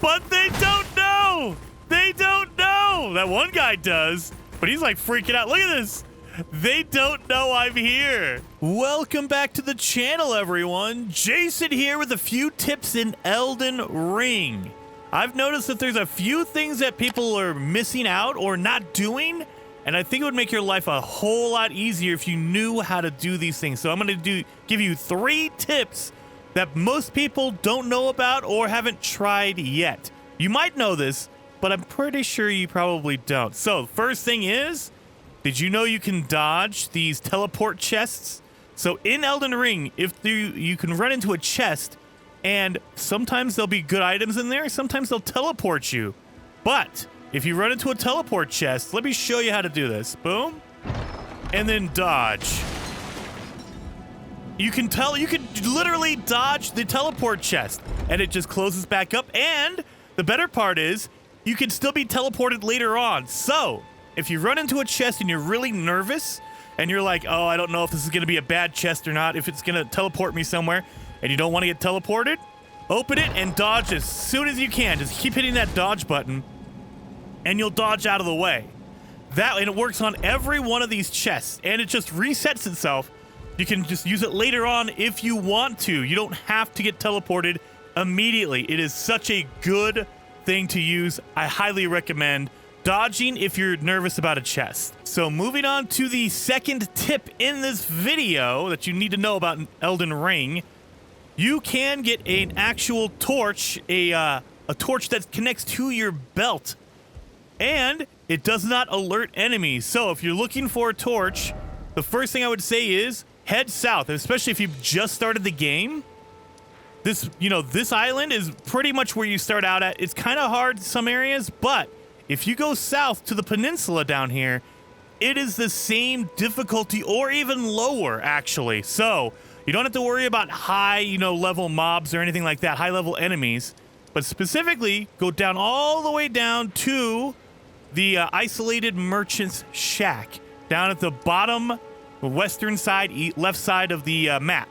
But they don't know. They don't know. That one guy does, but he's like freaking out. Look at this. They don't know I'm here. Welcome back to the channel, everyone. Jason here with a few tips in Elden Ring. I've noticed that there's a few things that people are missing out or not doing, and I think it would make your life a whole lot easier if you knew how to do these things. So I'm going to give you 3 tips that most people don't know about or haven't tried yet. You might know this, but I'm pretty sure you probably don't. So first thing is, did you know you can dodge these teleport chests? So in Elden Ring, if you can run into a chest, and sometimes there'll be good items in there, sometimes they'll teleport you. But if you run into a teleport chest, let me show you how to do this. Boom. And then dodge. You can literally dodge the teleport chest, and it just closes back up. And the better part is, you can still be teleported later on. So if you run into a chest and you're really nervous, and you're like, oh, I don't know if this is going to be a bad chest or not, if it's going to teleport me somewhere, and you don't want to get teleported, open it and dodge as soon as you can. Just keep hitting that dodge button, and you'll dodge out of the way. And it works on every one of these chests, and it just resets itself. You can just use it later on if you want to. You don't have to get teleported immediately. It is such a good thing to use. I highly recommend dodging if you're nervous about a chest. So moving on to the second tip in this video that you need to know about Elden Ring, you can get an actual torch, a torch that connects to your belt, and it does not alert enemies. So if you're looking for a torch, the first thing I would say is head south, especially if you've just started the game. This island is pretty much where you start out at. It's kind of hard in some areas, but if you go south to the peninsula down here, it is the same difficulty or even lower, actually. So you don't have to worry about high, level mobs or anything like that, high level enemies, but specifically go down all the way down to the isolated merchant's shack down at the bottom western side, left side of the map,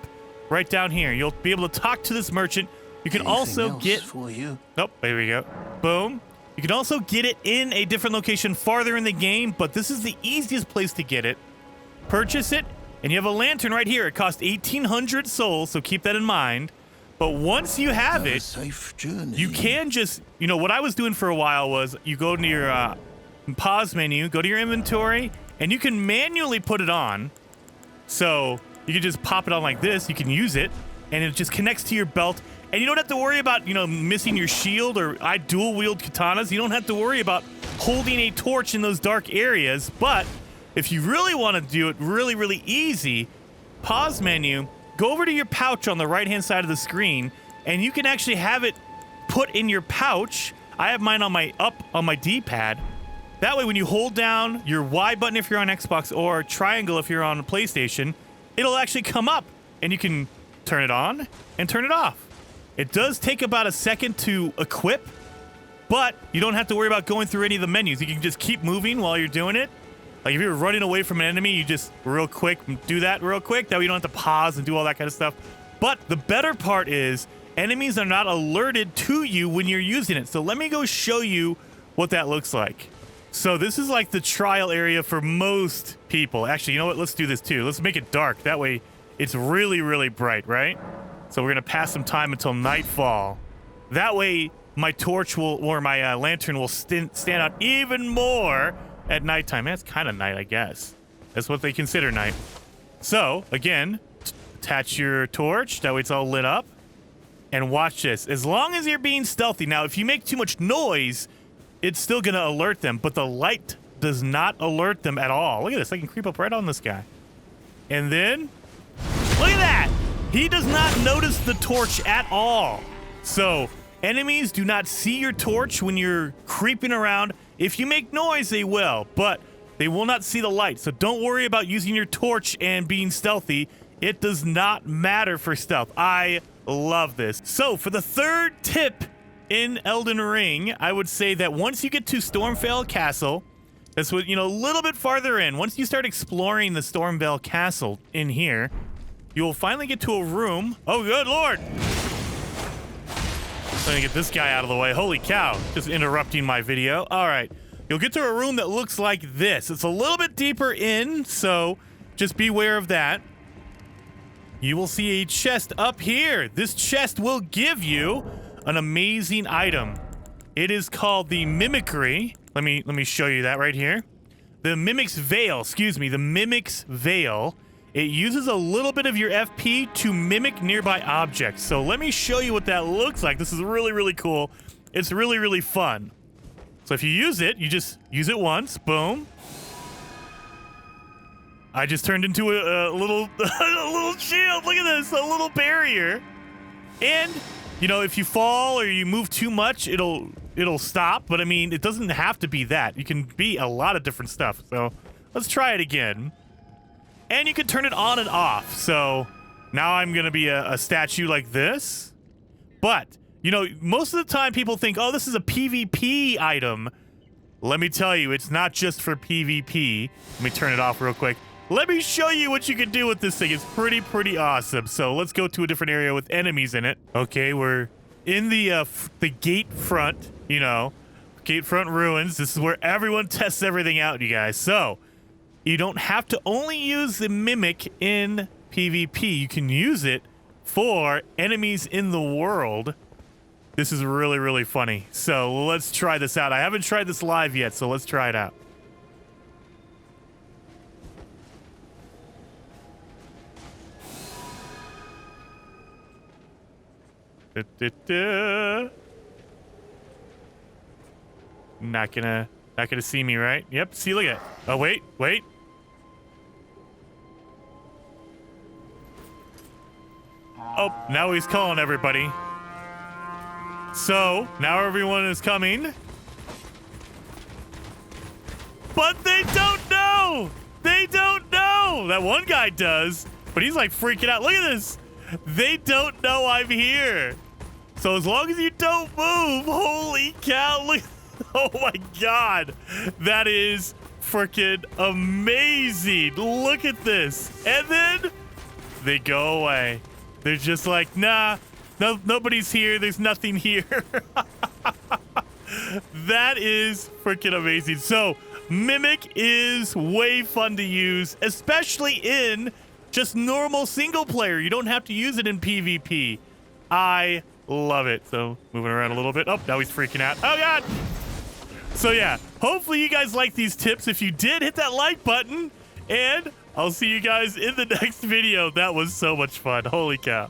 right down here. You'll be able to talk to this merchant. You can also get for you. Oh, there we go. Boom. You can also get it in a different location farther in the game, but this is the easiest place to get it. Purchase it, and you have a lantern right here. It costs 1,800 souls, so keep that in mind. But once you have it, safe journey. You can just, what I was doing for a while was you go to your pause menu, go to your inventory, and you can manually put it on. So you can just pop it on like this. You can use it, and it just connects to your belt. And you don't have to worry about, missing your shield, or I dual wield katanas. You don't have to worry about holding a torch in those dark areas. But if you really want to do it really, really easy, pause menu, go over to your pouch on the right-hand side of the screen, and you can actually have it put in your pouch. I have mine on my D-pad. That way, when you hold down your Y button if you're on Xbox, or triangle if you're on PlayStation, it'll actually come up, and you can turn it on and turn it off. It does take about a second to equip, but you don't have to worry about going through any of the menus. You can just keep moving while you're doing it. Like if you're running away from an enemy, you just real quick do that real quick. That way you don't have to pause and do all that kind of stuff. But the better part is enemies are not alerted to you when you're using it. So let me go show you what that looks like. So this is like the trial area for most people. Actually, you know what? Let's do this too. Let's make it dark. That way it's really, really bright, right? So we're going to pass some time until nightfall. That way my torch my lantern will stand out even more at nighttime. That's kind of night, I guess. That's what they consider night. So, again, attach your torch. That way it's all lit up. And watch this. As long as you're being stealthy. Now, if you make too much noise, it's still going to alert them. But the light does not alert them at all. Look at this. I can creep up right on this guy. And then, look at that. He does not notice the torch at all. So, enemies do not see your torch when you're creeping around. If you make noise, they will, but they will not see the light. So don't worry about using your torch and being stealthy. It does not matter for stealth. I love this. So for the third tip in Elden Ring, I would say that once you get to Stormvale Castle, that's what, a little bit farther in, once you start exploring the Stormvale Castle in here, you'll finally get to a room. Oh, good Lord. Let me get this guy out of the way. Holy cow, just interrupting my video. All right, you'll get to a room that looks like this. It's a little bit deeper in, so just beware of that. You will see a chest up here. This chest will give you an amazing item. It is called the mimicry. Let me show you that right here. The Mimic's Veil, excuse me, the Mimic's Veil. It uses a little bit of your FP to mimic nearby objects. So let me show you what that looks like. This is really, really cool. It's really, really fun. So if you use it, you just use it once, boom. I just turned into a little, a little shield. Look at this, a little barrier. And, you know, if you fall or you move too much, it'll stop. But I mean, it doesn't have to be that. You can be a lot of different stuff. So let's try it again. And you can turn it on and off. So now I'm going to be a statue like this. But, you know, most of the time people think, oh, this is a PvP item. Let me tell you, it's not just for PvP. Let me turn it off real quick. Let me show you what you can do with this thing. It's pretty awesome. So let's go to a different area with enemies in it. Okay, we're in the gate front, you know, gate front ruins. This is where everyone tests everything out, you guys. So you don't have to only use the mimic in PvP. You can use it for enemies in the world. This is really, really funny. So let's try this out. I haven't tried this live yet, so let's try it out. Not gonna see me, right? Yep, see, look at it. Oh, wait. Oh, now he's calling everybody. So, now everyone is coming. But they don't know! They don't know! That one guy does, but he's like freaking out. Look at this! They don't know I'm here. So as long as you don't move, holy cow, look. Oh my God. That is freaking amazing. Look at this. And then they go away. They're just like, nah, no, nobody's here. There's nothing here. That is freaking amazing. So Mimic is way fun to use, especially in just normal single player. You don't have to use it in PvP. I love it. So moving around a little bit. Oh, now he's freaking out. Oh God. So yeah, hopefully you guys like these tips. If you did, hit that like button, and I'll see you guys in the next video. That was so much fun. Holy cow.